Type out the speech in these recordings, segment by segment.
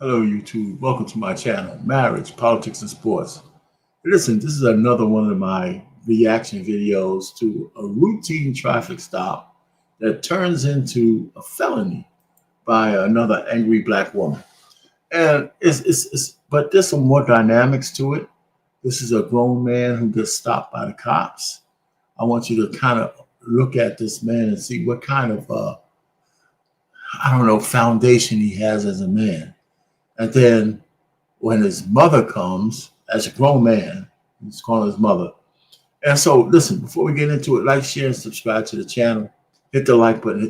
Hello, YouTube. Welcome to my channel, Marriage, Politics, and Sports. Listen, this is another one of my reaction videos to a routine traffic stop that turns into a felony by another angry black woman. And but there's some more dynamics to it. This is a grown man who gets stopped by the cops. I want you to kind of look at this man and see what kind of, foundation he has as a man. And then when his mother comes as a grown man, he's calling his mother. And so, listen, before we get into it, like, share, and subscribe to the channel. Hit the like button,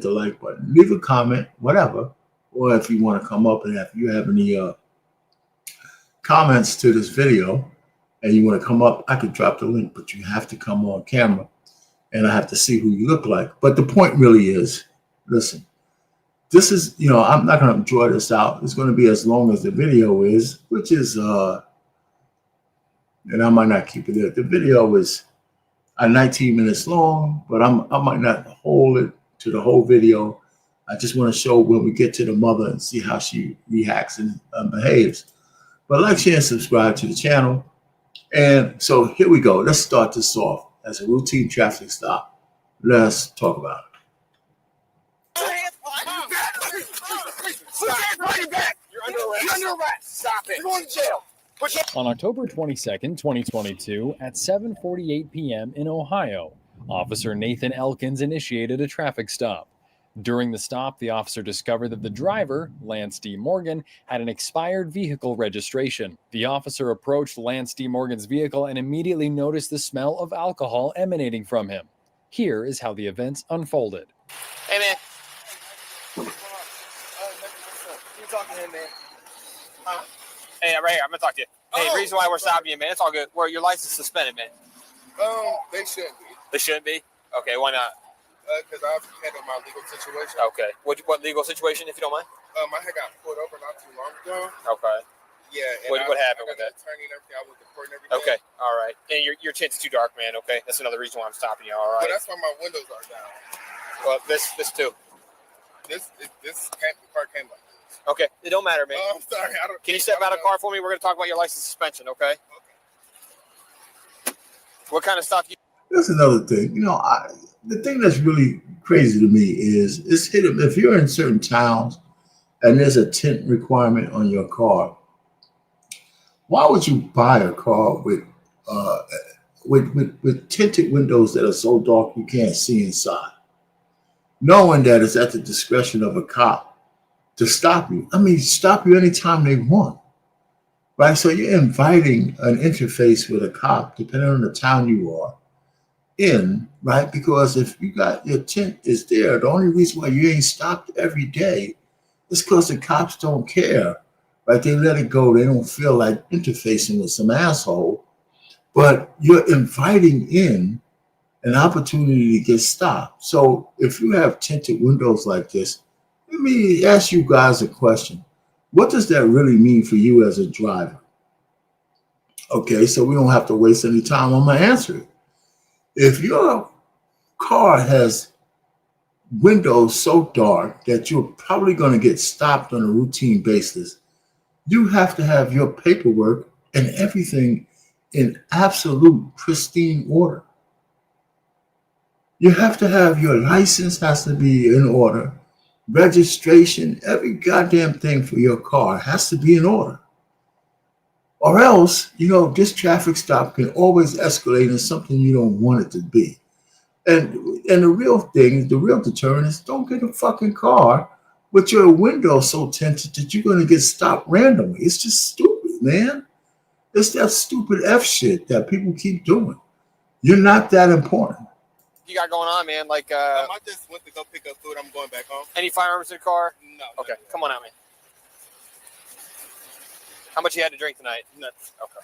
leave a comment, whatever. Or if you want to come up and if you have any comments to this video and you want to come up, I could drop the link, but you have to come on camera and I have to see who you look like. But the point really is, listen, this is, I'm not going to draw this out. It's going to be as long as the video is, which is, and I might not keep it there. The video is 19 minutes long, but I might not hold it to the whole video. I just want to show when we get to the mother and see how she reacts and behaves. But like, share, and subscribe to the channel. And so here we go. Let's start this off as a routine traffic stop. Let's talk about it. You're under arrest. Stop it. You're going to jail. On October 22nd, 2022, at 7:48 p.m. in Ohio, Officer Nathan Elkins initiated a traffic stop. During the stop, the officer discovered that the driver, Lance D. Morgan, had an expired vehicle registration. The officer approached Lance D. Morgan's vehicle and immediately noticed the smell of alcohol emanating from him. Here is how the events unfolded. Hey, man. You talking to him, man? Huh? Hey, right here. I'm going to talk to you. Hey, the reason why we're stopping you, man, it's all good. Well, your license is suspended, man. They shouldn't be. They shouldn't be? Okay, why not? Because I've handled my legal situation. Okay. What legal situation, if you don't mind? I had got pulled over not too long ago. Okay. Yeah. And what happened with that? Attorney and everything. I was in court and everything. Okay. All right. And your tint's too dark, man. Okay. That's another reason why I'm stopping you. All right. But that's why my windows are down. Well, this too. The car came like this. Okay. It don't matter, man. I'm sorry. Can you step out of the car for me? We're going to talk about your license suspension, okay? What kind of stuff you... That's another thing. The thing that's really crazy to me is it's hidden. If you're in certain towns and there's a tint requirement on your car, why would you buy a car with tinted windows that are so dark you can't see inside, knowing that it's at the discretion of a cop to stop you? I mean, stop you anytime they want, right? So you're inviting an interface with a cop, depending on the town you are in, right? Because if you got your tint is there, the only reason why you ain't stopped every day is because the cops don't care, right? They let it go. They don't feel like interfacing with some asshole, but you're inviting in an opportunity to get stopped. So if you have tinted windows like this, let me ask you guys a question. What does that really mean for you as a driver? Okay, so we don't have to waste any time. I'm gonna answer it. If your car has windows so dark that you're probably going to get stopped on a routine basis, you have to have your paperwork and everything in absolute pristine order. You have to have your license has to be in order. Registration, every goddamn thing for your car has to be in order. Or else, this traffic stop can always escalate into something you don't want it to be. And the real thing, the real deterrent is don't get a fucking car with your window so tinted that you're going to get stopped randomly. It's just stupid, man. It's that stupid F shit that people keep doing. You're not that important. You got going on, man? Like, I just went to go pick up food. I'm going back home. Any firearms in the car? No. Okay, come on out, man. How much you had to drink tonight? Nothing. Okay.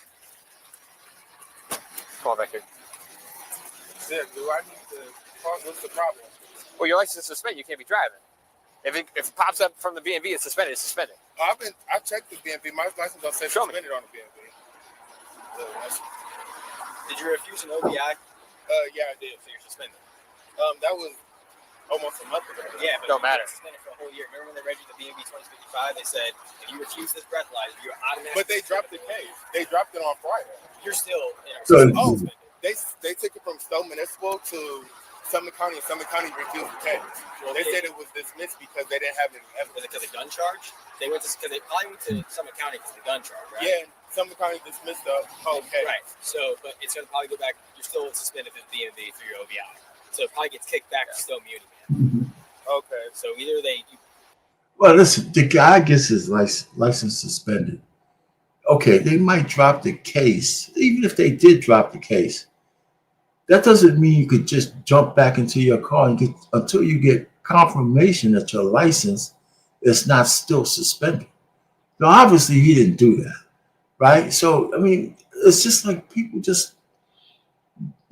Come on back here. Yeah, do I need to call? What's the problem? Well, your license is suspended. You can't be driving. If it pops up from the BMV, it's suspended. It's suspended. I checked the BMV. My license don't say suspended on the BMV. Did you refuse an OBI? Yeah, I did. So you're suspended. That was almost a month ago. Yeah, but don't matter. Suspended for a whole year. Remember when they read you the BMV 2055? They said if you refuse this breathalyzer, you're automatically. But they dropped the case. They dropped it on Friday. You're still. So, They took it from Stowe Municipal to Summit County, and Summit County refused the case. Well, they said it was dismissed because they didn't have any evidence. Was it because of gun charge? They went to because they probably went to Summit County because of the gun charge, right? Yeah, Summit County dismissed the whole case. Right. So, but it's going to probably go back. You're still suspended for the DMV through your OVI. So it probably gets kicked back to Stowe Muni. Okay. So either they. well, listen, the guy gets his license suspended. Okay, they might drop the case. Even if they did drop the case, that doesn't mean you could just jump back into your car and get until you get confirmation that your license is not still suspended. Now, obviously, he didn't do that, right? So, I mean, it's just like people just,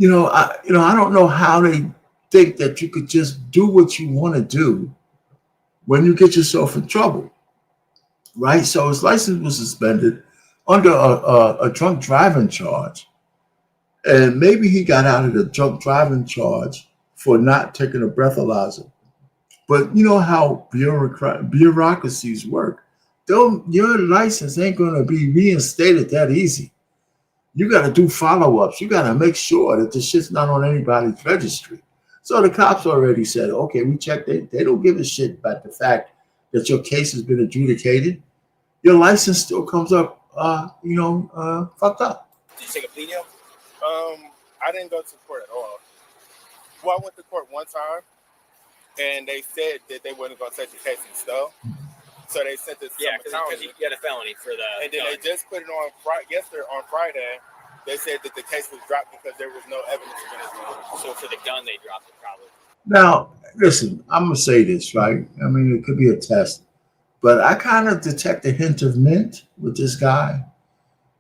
I don't know how they think that you could just do what you want to do when you get yourself in trouble, right? So his license was suspended under a drunk driving charge. And maybe he got out of the drunk driving charge for not taking a breathalyzer. But you know how bureaucracies work. Your license ain't going to be reinstated that easy. You got to do follow-ups. You got to make sure that the shit's not on anybody's registry. So the cops already said, okay, we checked it. They don't give a shit about the fact that your case has been adjudicated. Your license still comes up, fucked up. Did you take a plea deal? I didn't go to court at all. Well, I went to court one time, and they said that they weren't going to take the case in Stowe. So they sent it to because you had a felony for the. And then they just put it on Friday. They said that the case was dropped because there was no evidence against it. So for the gun, they dropped it probably. Now, listen, I'm going to say this, right? I mean, it could be a test, but I kind of detect a hint of mint with this guy,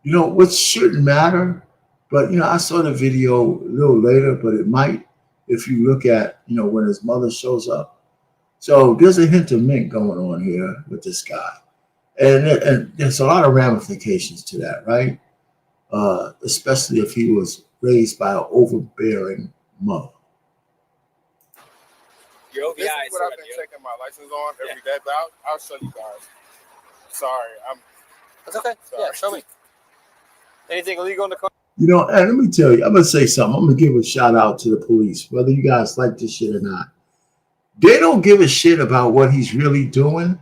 which shouldn't matter. But, I saw the video a little later, but it might if you look at, when his mother shows up. So there's a hint of mint going on here with this guy. And there's a lot of ramifications to that, right? Especially if he was raised by an overbearing mother. Your OVI this is is what I've been checking my license on every day, but I'll show you guys. Sorry, That's okay. Sorry. Yeah, show me. Anything illegal in the car? And let me tell you, I'm going to say something. I'm going to give a shout out to the police, whether you guys like this shit or not. They don't give a shit about what he's really doing,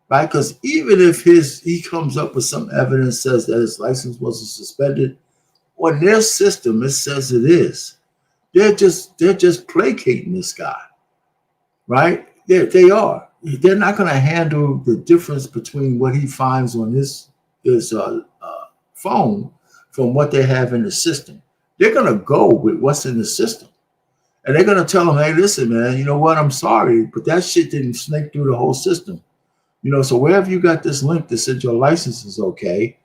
right? Because even if he comes up with some evidence says that his license wasn't suspended, on their system, it says it is. They're just placating this guy, right? They are. They're not going to handle the difference between what he finds on his phone from what they have in the system. They're going to go with what's in the system. And they're going to tell him, hey, listen, man, you know what? I'm sorry, but that shit didn't snake through the whole system. So wherever you got this link that said your license is okay,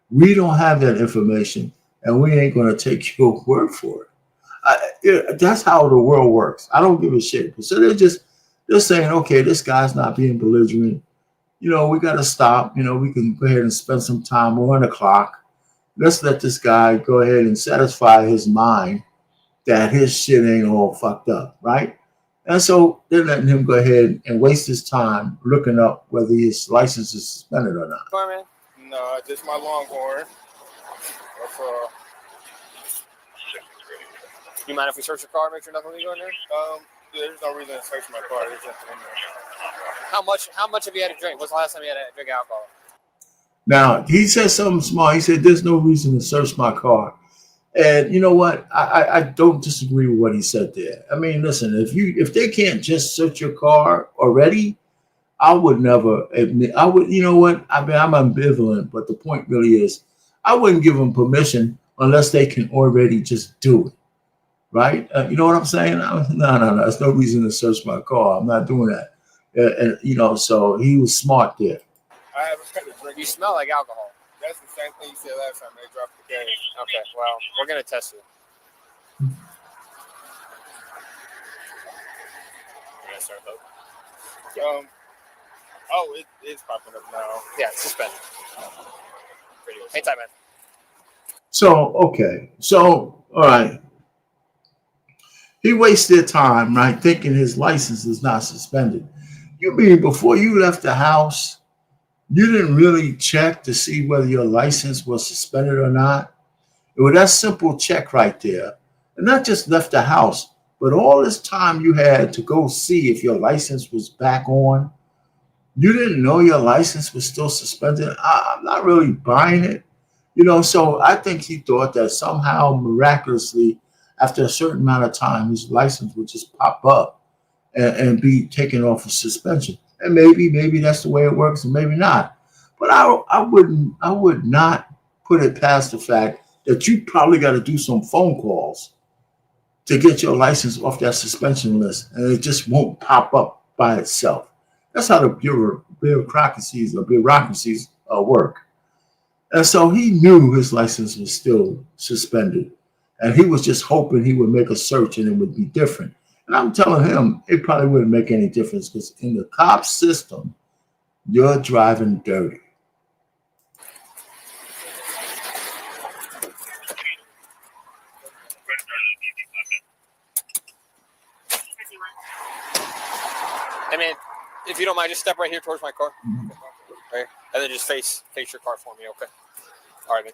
we don't have that information, and we ain't going to take your word for it. That's how the world works. I don't give a shit. So they're saying, okay, this guy's not being belligerent. We got to stop. We can go ahead and spend some time on the clock. Let's let this guy go ahead and satisfy his mind that his shit ain't all fucked up, right? And so they're letting him go ahead and waste his time looking up whether his license is suspended or not. Car, man? No, just my Longhorn. That's all. You mind if we search your car, make sure nothing illegal in there? There's no reason to search my car. There's nothing in there. How much have you had to drink? When's the last time you had to drink alcohol? Now, he said something smart. He said, there's no reason to search my car. And you know what? I don't disagree with what he said there. I mean, listen, if they can't just search your car already, I would never admit. You know what? I mean, I'm ambivalent, but the point really is, I wouldn't give them permission unless they can already just do it, right? You know what I'm saying? No. There's no reason to search my car. I'm not doing that. So he was smart there. I haven't had a drink. You smell like alcohol. That's the same thing you said last time. They dropped the case. Okay, well, we're going to test it. You're going to start voting? It's popping up now. Yeah, it's suspended. Hang tight, man. So, okay. So, all right. He wastes their time, right, thinking his license is not suspended. You mean before you left the house, you didn't really check to see whether your license was suspended or not? It was that simple check right there. And not just left the house, but all this time you had to go see if your license was back on. You didn't know your license was still suspended. I'm not really buying it. So I think he thought that somehow miraculously, after a certain amount of time, his license would just pop up and be taken off of suspension. And maybe that's the way it works, and maybe not. But I would not put it past the fact that you probably got to do some phone calls to get your license off that suspension list, and it just won't pop up by itself. That's how the bureaucracies work. And so he knew his license was still suspended, and he was just hoping he would make a search and it would be different. And I'm telling him it probably wouldn't make any difference because in the cop system, you're driving dirty. Hey man, if you don't mind, just step right here towards my car. Right, and then just face your car for me, okay? All right, man.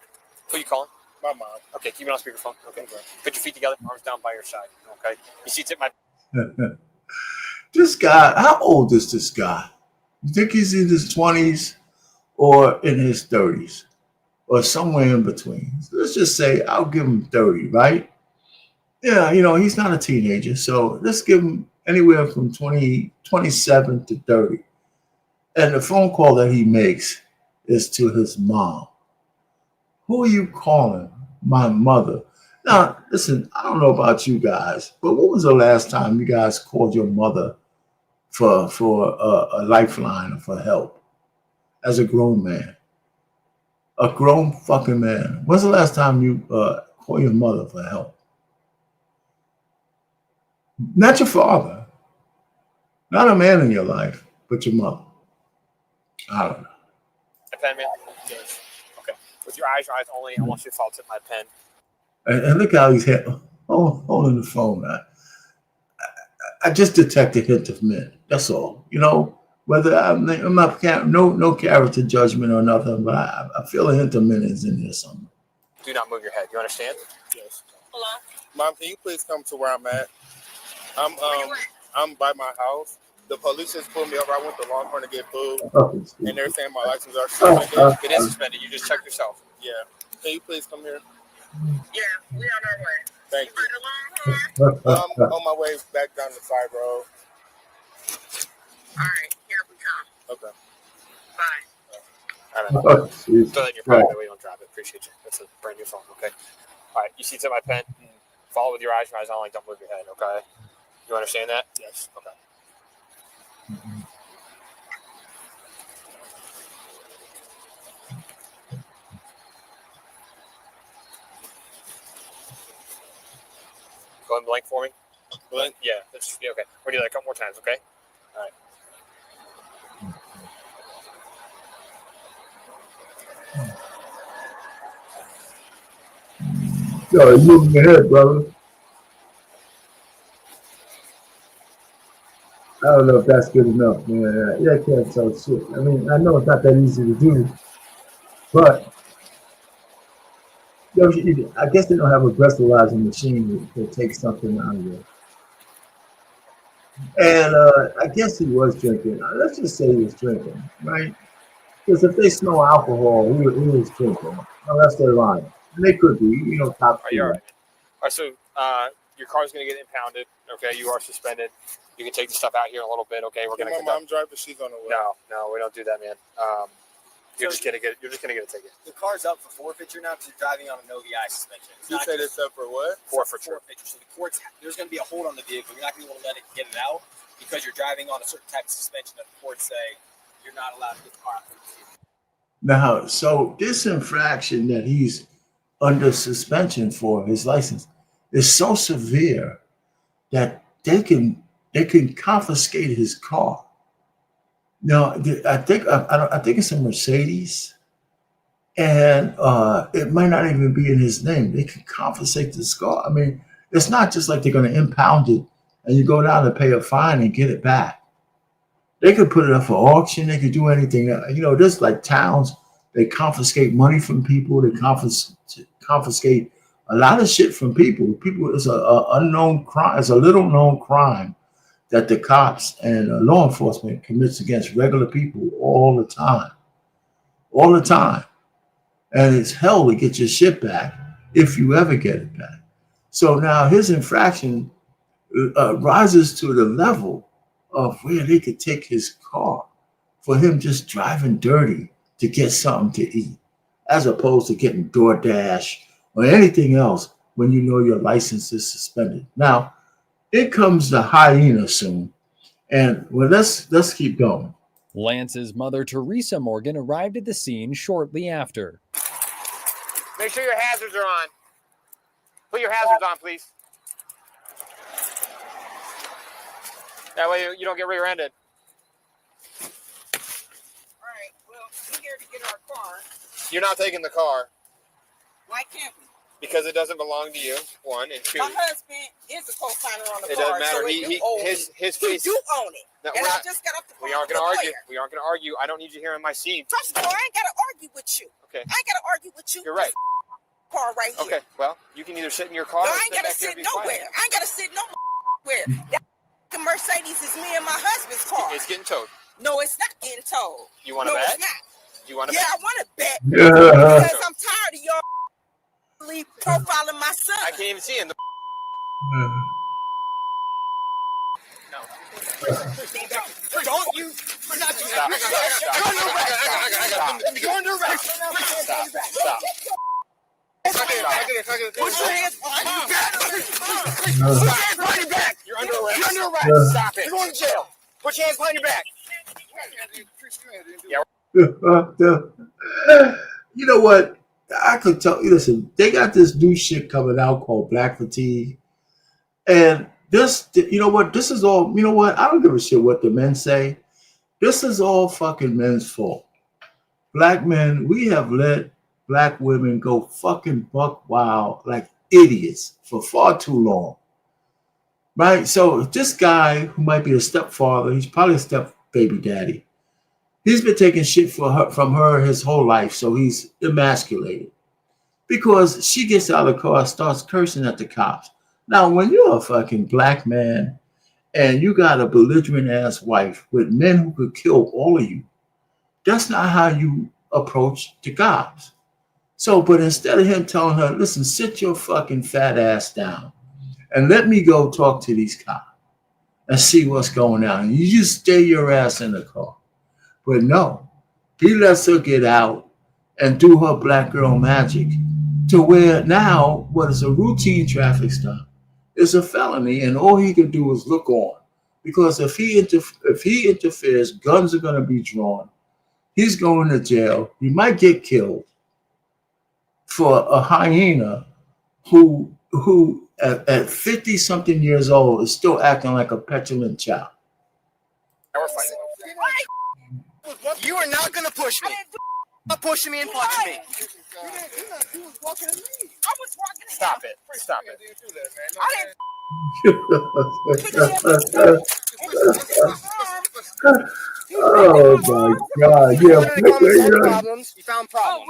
Who you calling? My mom. Okay, keep it on speakerphone. Okay. Put your feet together, arms down by your side. Okay. Your seat's at my. This guy, how old is this guy? You think he's in his 20s or in his 30s or somewhere in between? So let's just say I'll give him 30, right? Yeah, he's not a teenager. So let's give him anywhere from 27 to 30. And the phone call that he makes is to his mom. Who are you calling? My mother. Now, listen, I don't know about you guys, but when was the last time you guys called your mother for a lifeline or for help as a grown man? A grown fucking man. When's the last time you called your mother for help? Not your father. Not a man in your life, but your mother. I don't know. Pen, man. Yes. Okay. With your eyes only, I want you to follow to my pen. And look how he's holding the phone. I just detect a hint of men. That's all. Whether I'm not no character judgment or nothing, but I feel a hint of men is in there somewhere. Do not move your head. You understand? Yes. Hello. Mom, can you please come to where I'm at? I'm by my house. The police just pulled me over. I went to Longhorn to get food, and they're saying my license are suspended. It is suspended. You just check yourself. Yeah. Can you please come here? Yeah, we on our way. Thank You you. I'm on my way back down the side road. All right, here we come. Okay. Bye. All right. Throw that in your pocket. That way you don't drop it. Appreciate you. That's a brand new phone. Okay. All right. You see, it's at my pen. Follow with your eyes. Your eyes only. Don't move your head. Okay. You understand that? Yes. Okay. Go ahead and blank for me. Blank? Yeah. Okay. We'll do that a couple more times. Okay. All right. Yo, you're moving your head, brother. I don't know if that's good enough, man. Yeah, I can't tell shit. I mean, I know it's not that easy to do, but I guess they don't have a breathalyzer machine that takes something out of it. And I guess he was drinking. Let's just say he was drinking, right? Because if they smell alcohol, he was drinking. Unless they're lying. And they could be, top Are you all right? All right, so your car's going to get impounded. Okay, you are suspended. You can take the stuff out here in a little bit. Okay, we're going to. My mom drive, but she's on the way. No, we don't do that, man. You're just gonna get a ticket. The car's up for forfeiture now because you're driving on a no VI suspension. You said it's up for what? Forfeiture. So the court's there's going to be a hold on the vehicle. You're not going to be able to let it get it out because you're driving on a certain type of suspension that the courts say you're not allowed to get the car out. Now, so this infraction that he's under suspension for, his license, is so severe that they can confiscate his car. Now, I think it's a Mercedes, and it might not even be in his name. They can confiscate this car. I mean, It's not just like they're going to impound it and you go down and pay a fine and get it back. They could put it up for auction. They could do anything. There's like towns, they confiscate money from people. They confiscate a lot of shit from people. It's a unknown crime. It's a little known crime that the cops and law enforcement commits against regular people all the time. All the time. And it's hell to get your shit back if you ever get it back. So now his infraction rises to the level of where they could take his car for him just driving dirty to get something to eat, as opposed to getting DoorDash or anything else when you know your license is suspended. Now, it comes the hyena soon. And well, let's keep going. Lance's mother, Teresa Morgan, arrived at the scene shortly after. Make sure your hazards are on. Put your hazards on, please. That way you don't get rear-ended. All right, well, we're here to get our car. You're not taking the car Why can't we? because it doesn't belong to you, one, and two. My husband is a co-signer on the It car. doesn't matter. So his he face. do own it. No, And we're I not- just got up the phone We aren't with going to the argue. lawyer. We aren't going to argue. I don't need you here in my seat. First of all, I ain't got to argue with you. Okay. I ain't got to argue with you. You're right. This car right here. Okay. Well, you can either sit in your car. No, or I ain't got to back here sit and be quiet. nowhere. I ain't got to sit nowhere. That Mercedes is me and my husband's car. It's getting towed. No, it's not getting towed. You want to No, bet? it's not. You want to Yeah, bet? I want to bet Yeah. because I'm tired of y'all profiling my son. I can't even see him. Don't you? We're not doing Stop. that. You're under arrest. Stop. Put your hands behind your back. Put your hands behind your back. You're under arrest. You're under arrest. Stop it. You're going to jail. Put your hands behind your back. You know what? I could tell you, listen, they got this new shit coming out called Black Fatigue. And this, you know what? This is all, you know what? I don't give a shit what the men say. This is all fucking men's fault. Black men, we have let black women go fucking buck wild like idiots for far too long. Right? So this guy who might be a stepfather, he's probably a step baby daddy. He's been taking shit from her his whole life, so he's emasculated. Because she gets out of the car and starts cursing at the cops. Now, when you're a fucking black man and you got a belligerent ass wife with men who could kill all of you, that's not how you approach the cops. So, but instead of him telling her, listen, sit your fucking fat ass down and let me go talk to these cops and see what's going on. You just stay your ass in the car. But no, he lets her get out and do her black girl magic to where now what is a routine traffic stop is a felony, and all he can do is look on. Because if he interferes, guns are going to be drawn. He's going to jail. He might get killed for a hyena who at 50-something years old is still acting like a petulant child. Now we're fighting. You are not going to push me. Not pushing me and punching me. I was walking Stop it. Stop it. Oh my God! Yeah, Problems. You found problems.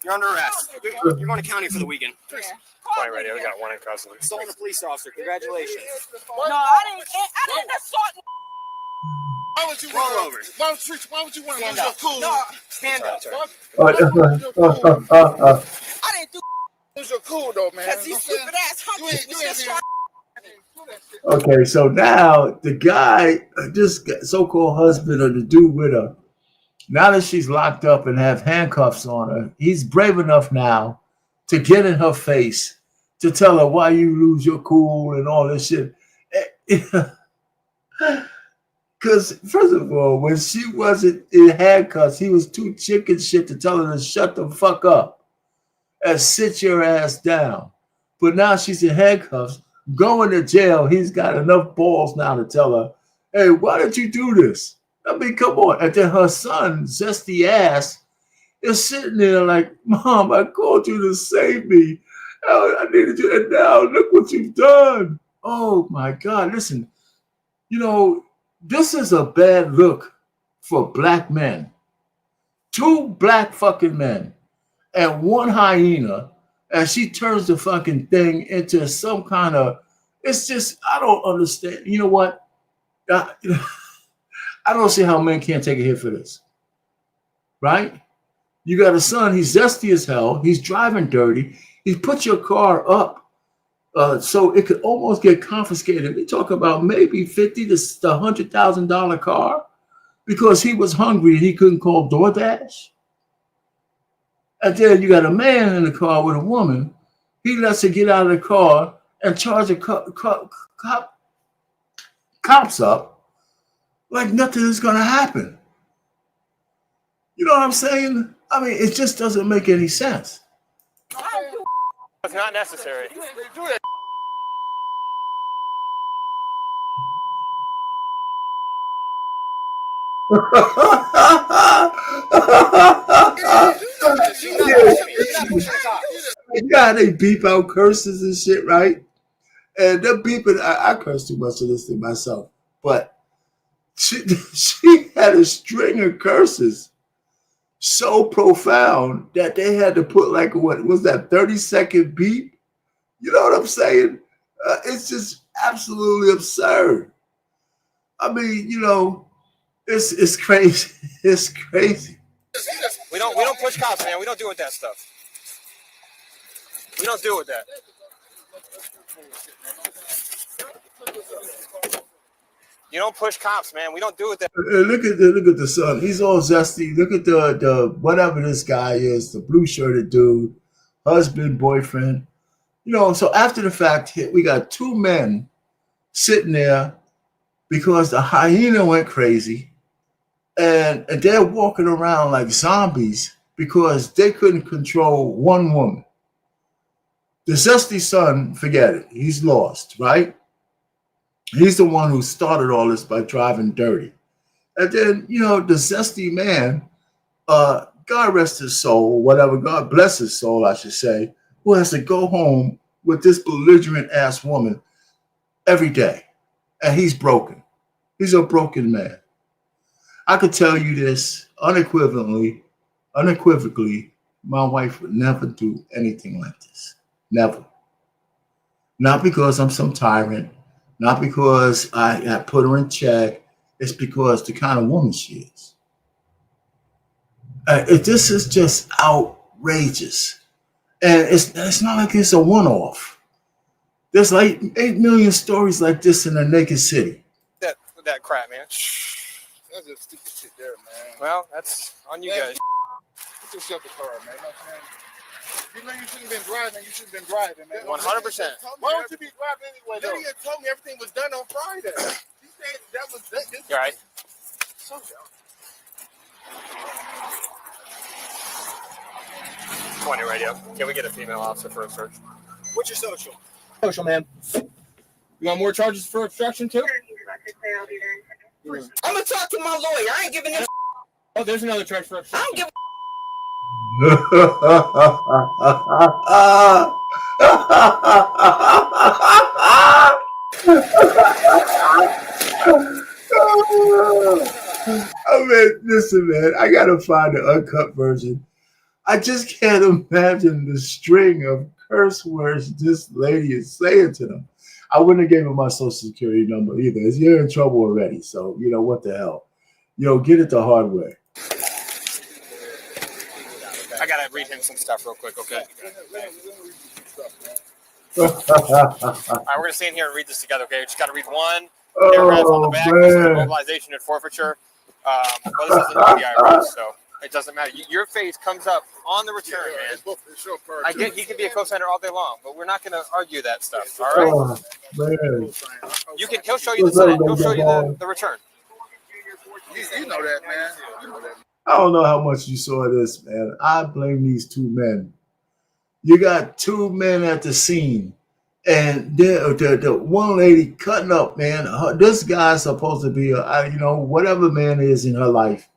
You're under arrest. You're going to county for the weekend. Fine, right here. We got one in custody. Assaulting a police officer. Congratulations. No, I didn't assault. Why would you Roll over. Why would you want to lose your cool? No, Stand up. I didn't do Lose your cool though, man. because these stupid ass hunkies was just trying. Okay, so now the guy, this so-called husband or the dude with her, now that she's locked up and have handcuffs on her, he's brave enough now to get in her face to tell her why you lose your cool and all this shit. Because first of all, when she wasn't in handcuffs, he was too chicken shit to tell her to shut the fuck up and sit your ass down. But now she's in handcuffs, going to jail. He's got enough balls now to tell her, hey, why did you do this? I mean, come on. And then her son, zesty ass, is sitting there like, Mom, I called you to save me. Oh, I needed you. And now look what you've done. Oh my God. Listen, you know, this is a bad look for black men. Two black fucking men and one hyena, and she turns the fucking thing into some kind of, it's just, I don't understand. You know what? I, I don't see how men can't take a hit for this, right? You got a son, he's zesty as hell, he's driving dirty, he put your car up so it could almost get confiscated. We talk about maybe $50,000 to $100,000 car because he was hungry and he couldn't call DoorDash. And then you got a man in the car with a woman. He lets her get out of the car and charge the cops up like nothing is going to happen. You know what I'm saying? I mean, it just doesn't make any sense. It's not necessary. Yeah, they beep out curses and shit, right? And they're beeping. I curse too much of this thing myself, but she had a string of curses so profound that they had to put like, what was that, 30-second beep? You know what I'm saying? It's just absolutely absurd. I mean, you know, it's crazy. It's crazy. We don't push cops, man. We don't deal with that stuff. We don't deal with that. You don't push cops, man. We don't do it that. Look at the son. He's all zesty. Look at the whatever this guy is, the blue shirted dude, husband, boyfriend. You know, so after the fact, we got two men sitting there because the hyena went crazy, and they're walking around like zombies because they couldn't control one woman. The zesty son, forget it. He's lost, right? He's the one who started all this by driving dirty. And then, you know, the zesty man, God rest his soul, whatever, God bless his soul, I should say, who has to go home with this belligerent ass woman every day. And he's broken. He's a broken man. I could tell you this unequivocally, my wife would never do anything like this. Never. Not because I'm some tyrant, not because I put her in check. It's because the kind of woman she is. This is just outrageous. And it's not like it's a one-off. There's like 8 million stories like this in the naked city. That crap, man. That's just stupid shit there, man. Well, that's on you guys. Just shut the car, man. You know you shouldn't have been driving. You should have been driving, man. 100%. Why would you be driving anyway? Lydia told me everything was done on Friday. She said that was this. You're right. So dumb. 20 radio. Can we get a female officer for a search? What's your social? Social, man. You want more charges for obstruction too? I'm gonna talk to my lawyer. I ain't giving him. Oh, there's another charge for I obstruction. don't give. I mean, listen, man, I gotta find the uncut version. I just can't imagine the string of curse words this lady is saying to them. I wouldn't have given my social security number either. You're in trouble already. So, you know, what the hell? Get it the hard way. I gotta read him some stuff real quick, okay? All right, we're gonna stand here and read this together, okay? We just gotta read one paragraph on the back. This is mobilization and forfeiture. But this isn't the IRS, so it doesn't matter. Your face comes up on the return, man. I get he can be a co-signer all day long, but we're not gonna argue that stuff. All right? Oh, man. He'll show you the sign. He'll show you the return. You know that, man. You know that. I don't know how much you saw this, man. I blame these two men. You got two men at the scene, and the one lady cutting up, man. This guy's supposed to be, whatever man is in her life,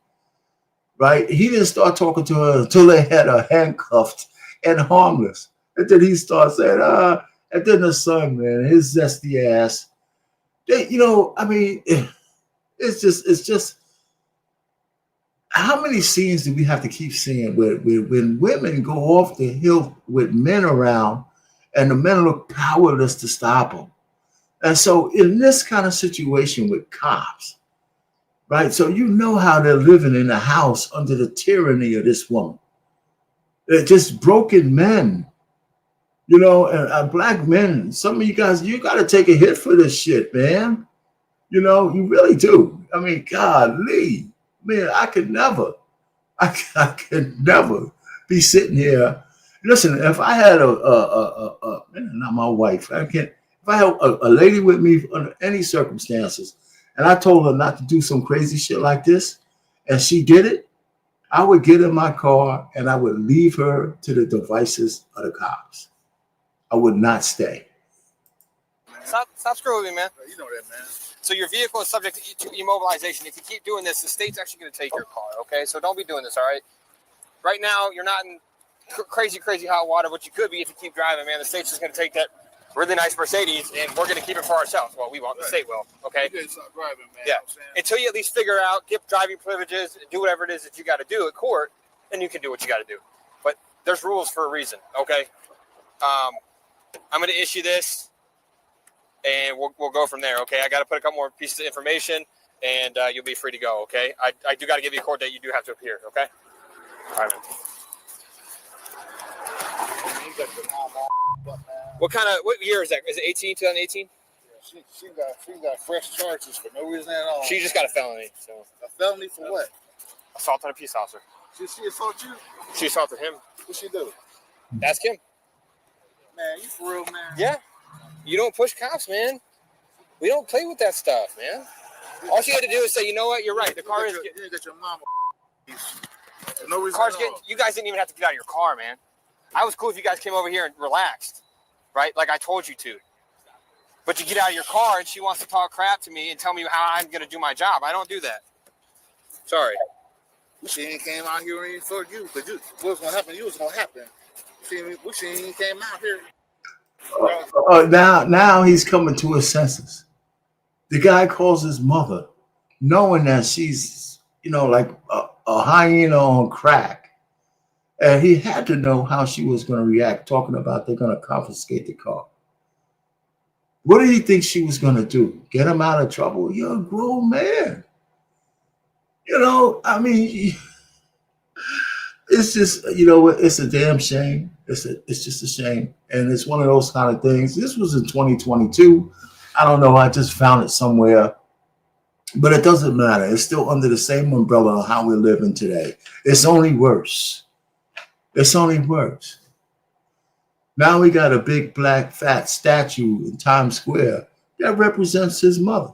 right? He didn't start talking to her until they had her handcuffed and harmless. And then he starts saying, and then the son, man, his zesty ass. They, I mean, it's just how many scenes do we have to keep seeing where when women go off the hill with men around and the men look powerless to stop them? And so in this kind of situation with cops, right? So you know how they're living in a house under the tyranny of this woman. They're just broken men, and black men. Some of you guys, you got to take a hit for this shit, man. You really do. I mean, golly, man, I could never be sitting here. Listen, if I had not my wife, if I had a lady with me under any circumstances, and I told her not to do some crazy shit like this, and she did it, I would get in my car and I would leave her to the devices of the cops. I would not stay. Stop screwing with me, man. You know that, man. So your vehicle is subject to immobilization. If you keep doing this, the state's actually going to take your car, okay? So don't be doing this, all right? Right now, you're not in crazy hot water, but you could be if you keep driving, man. The state's just going to take that really nice Mercedes, and we're going to keep it for ourselves. Well, we won't. The state will, okay? You stop driving, man. Yeah. Until you at least figure out, get driving privileges, do whatever it is that you got to do at court, then you can do what you got to do. But there's rules for a reason, okay? I'm going to issue this, and we'll go from there, okay? I got to put a couple more pieces of information, and you'll be free to go, okay? I do got to give you a court date. You do have to appear, okay? All right, man. What year is that? Is it 2018? She got fresh charges for no reason at all. She just got a felony. So A felony for what? assault on a peace officer. She assault you? She assaulted him. What she do? Ask him. Man, you for real, man? Yeah. You don't push cops, man. We don't play with that stuff, man. All she had to do is say, you know what, you're right. The car is. You didn't get your mama. For no reason Car's at getting. all. You guys didn't even have to get out of your car, man. I was cool if you guys came over here and relaxed, right? Like I told you to. But you get out of your car and she wants to talk crap to me and tell me how I'm going to do my job. I don't do that. Sorry. She ain't came out here and for you. Because what was going to happen, you was going to happen. She ain't came out here. Now he's coming to his senses. The guy calls his mother, knowing that she's, like a hyena on crack. And he had to know how she was going to react, talking about they're going to confiscate the car. What did he think she was going to do? Get him out of trouble? You're a grown man. I mean, it's just, it's a damn shame. It's just a shame. And it's one of those kind of things. This was in 2022. I don't know. I just found it somewhere. But it doesn't matter. It's still under the same umbrella of how we're living today. It's only worse. It's only worse. Now we got a big black fat statue in Times Square that represents his mother.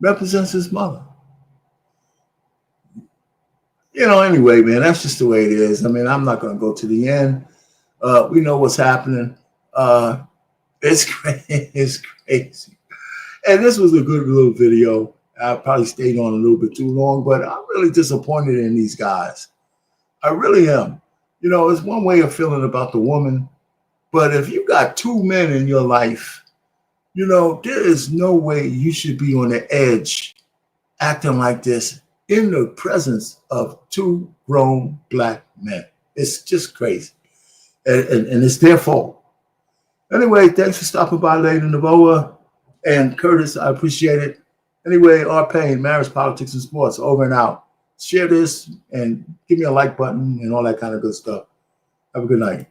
Represents his mother. Anyway, man, that's just the way it is. I mean, I'm not going to go to the end. We know what's happening. It's crazy. It's crazy. And this was a good little video. I probably stayed on a little bit too long, but I'm really disappointed in these guys. I really am. It's one way of feeling about the woman, but if you got two men in your life, there is no way you should be on the edge acting like this in the presence of two grown black men. It's just crazy. And it's their fault. Anyway, thanks for stopping by, Lady Navoa and Curtis. I appreciate it. Anyway, our Payne, Marriage, Politics, and Sports, over and out. Share this and give me a like button and all that kind of good stuff. Have a good night.